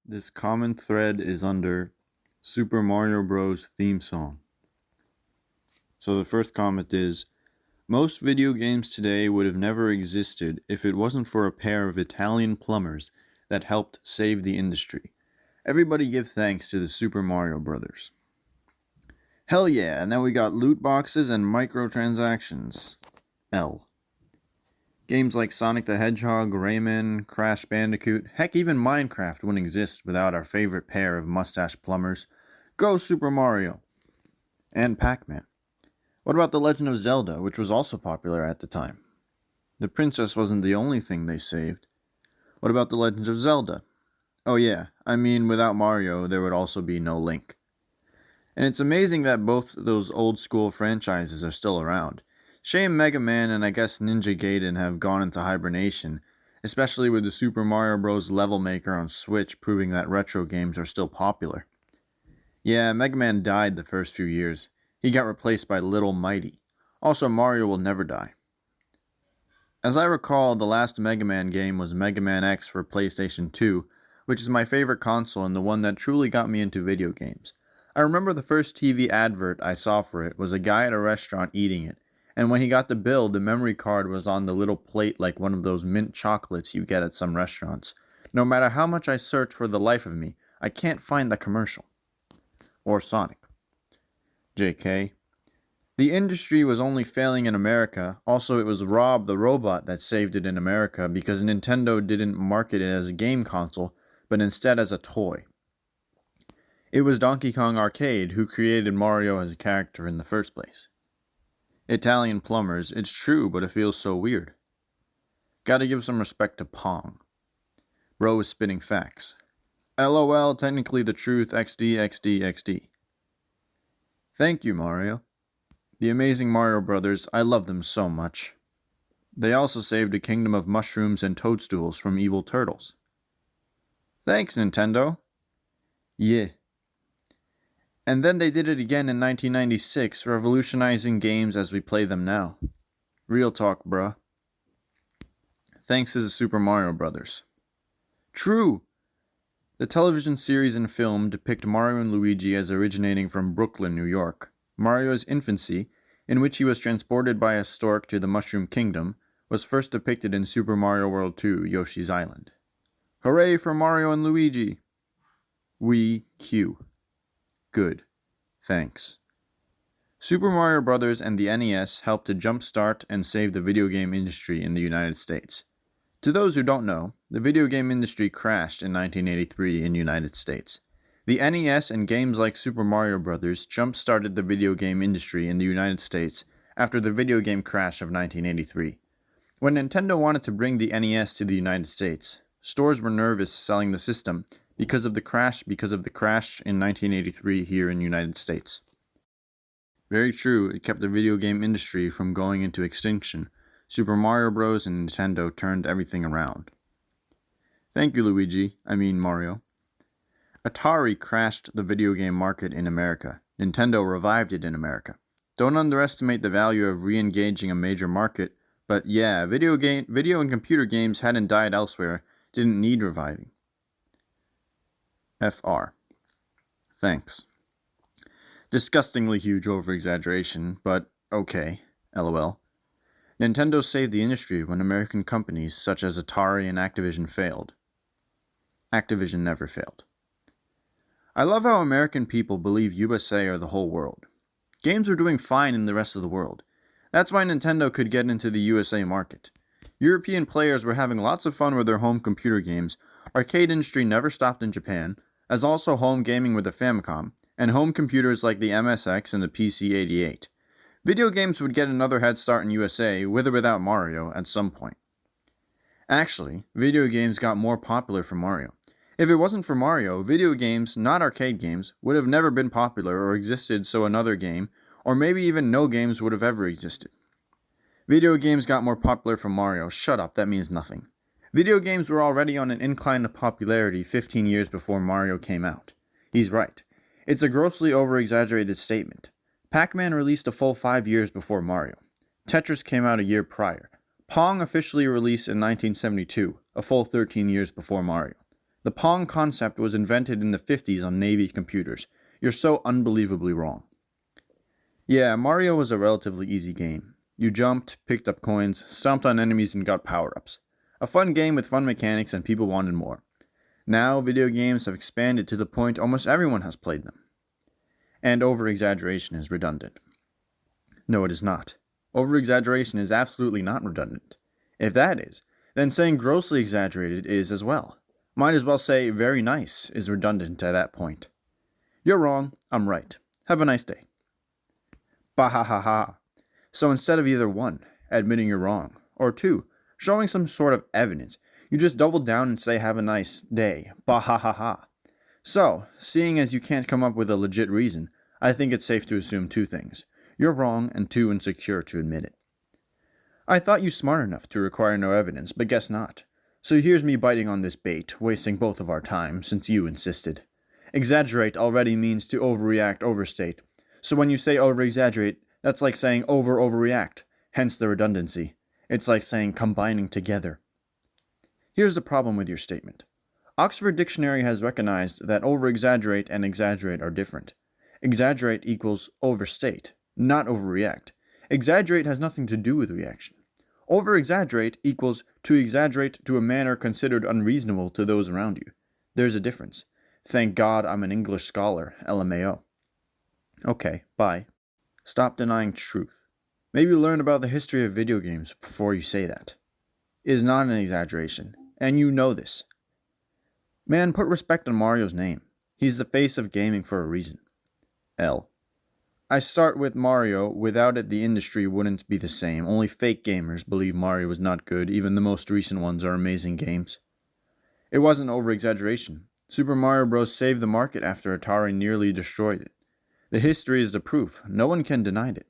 This common thread is under Super Mario Bros. Theme song. So the first comment is, most video games today would have never existed if it wasn't for a pair of Italian plumbers that helped save the industry. Everybody give thanks to the Super Mario Brothers. Hell yeah, and then we got loot boxes and microtransactions. L. Games like Sonic the Hedgehog, Rayman, Crash Bandicoot, heck even Minecraft wouldn't exist without our favorite pair of mustache plumbers. Go Super Mario! And Pac-Man. What about The Legend of Zelda, which was also popular at the time? The princess wasn't the only thing they saved. What about The Legend of Zelda? Oh yeah, I mean without Mario there would also be no Link. And it's amazing that both those old school franchises are still around. Shame Mega Man and I guess Ninja Gaiden have gone into hibernation, especially with the Super Mario Bros. Level Maker on Switch proving that retro games are still popular. Yeah, Mega Man died the first few years. He got replaced by Little Mighty. Also, Mario will never die. As I recall, the last Mega Man game was Mega Man X for PlayStation 2, which is my favorite console and the one that truly got me into video games. I remember the first TV advert I saw for it was a guy at a restaurant eating it, and when he got the bill, the memory card was on the little plate like one of those mint chocolates you get at some restaurants. No matter how much I search for the life of me, I can't find the commercial. Or Sonic. JK. The industry was only failing in America. Also, it was Rob the Robot that saved it in America because Nintendo didn't market it as a game console, but instead as a toy. It was Donkey Kong Arcade who created Mario as a character in the first place. Italian plumbers, it's true, but it feels so weird. Gotta give some respect to Pong. Bro is spitting facts. LOL, technically the truth, XD, XD, XD. Thank you, Mario. The amazing Mario Brothers, I love them so much. They also saved a kingdom of mushrooms and toadstools from evil turtles. Thanks, Nintendo. Yeah. And then they did it again in 1996, revolutionizing games as we play them now. Real talk, bruh. Thanks to the Super Mario Brothers. True! The television series and film depict Mario and Luigi as originating from Brooklyn, New York. Mario's infancy, in which he was transported by a stork to the Mushroom Kingdom, was first depicted in Super Mario World 2, Yoshi's Island. Hooray for Mario and Luigi! We Q. Good. Thanks. Super Mario Bros. And the NES helped to jumpstart and save the video game industry in the United States. To those who don't know, the video game industry crashed in 1983 in the United States. The NES and games like Super Mario Bros. Jump-started the video game industry in the United States after the video game crash of 1983. When Nintendo wanted to bring the NES to the United States, stores were nervous selling the system because of the crash in 1983 here in the United States. Very true, it kept the video game industry from going into extinction. Super Mario Bros. And Nintendo turned everything around. Thank you, Mario. Atari crashed the video game market in America. Nintendo revived it in America. Don't underestimate the value of re-engaging a major market, but yeah, video and computer games hadn't died elsewhere, didn't need reviving. FR. Thanks. Disgustingly huge over-exaggeration, but okay, LOL. Nintendo saved the industry when American companies such as Atari and Activision failed. Activision never failed. I love how American people believe USA are the whole world. Games were doing fine in the rest of the world. That's why Nintendo could get into the USA market. European players were having lots of fun with their home computer games. Arcade industry never stopped in Japan, as also home gaming with the Famicom, and home computers like the MSX and the PC-88. Video games would get another head start in USA, with or without Mario, at some point. Actually, video games got more popular for Mario. If it wasn't for Mario, video games, not arcade games, would have never been popular or existed, so another game, or maybe even no games would have ever existed. Video games got more popular for Mario. Shut up, that means nothing. Video games were already on an incline of popularity 15 years before Mario came out. He's right. It's a grossly over-exaggerated statement. Pac-Man released a full 5 years before Mario. Tetris came out a year prior. Pong officially released in 1972, a full 13 years before Mario. The Pong concept was invented in the 50s on Navy computers. You're so unbelievably wrong. Yeah, Mario was a relatively easy game. You jumped, picked up coins, stomped on enemies, and got power-ups. A fun game with fun mechanics, and people wanted more. Now, video games have expanded to the point almost everyone has played them. And over-exaggeration is redundant. No, it is not. Over-exaggeration is absolutely not redundant. If that is, then saying grossly exaggerated is as well. Might as well say very nice is redundant at that point. You're wrong, I'm right. Have a nice day. Bah ha ha ha. So instead of either 1, admitting you're wrong, or 2, showing some sort of evidence, you just double down and say have a nice day. Bah ha ha ha. So, seeing as you can't come up with a legit reason, I think it's safe to assume 2 things. You're wrong and too insecure to admit it. I thought you smart enough to require no evidence, but guess not. So here's me biting on this bait, wasting both of our time, since you insisted. Exaggerate already means to overreact, overstate. So when you say over-exaggerate, that's like saying overreact, hence the redundancy. It's like saying combining together. Here's the problem with your statement. Oxford Dictionary has recognized that over-exaggerate and exaggerate are different. Exaggerate equals overstate, not overreact. Exaggerate has nothing to do with reaction. Over-exaggerate equals to exaggerate to a manner considered unreasonable to those around you. There's a difference. Thank God I'm an English scholar, LMAO. Okay, bye. Stop denying truth. Maybe learn about the history of video games before you say that. It is not an exaggeration, and you know this. Man, put respect on Mario's name. He's the face of gaming for a reason. L. I start with Mario. Without it, the industry wouldn't be the same. Only fake gamers believe Mario is not good. Even the most recent ones are amazing games. It wasn't over-exaggeration. Super Mario Bros. Saved the market after Atari nearly destroyed it. The history is the proof. No one can deny it.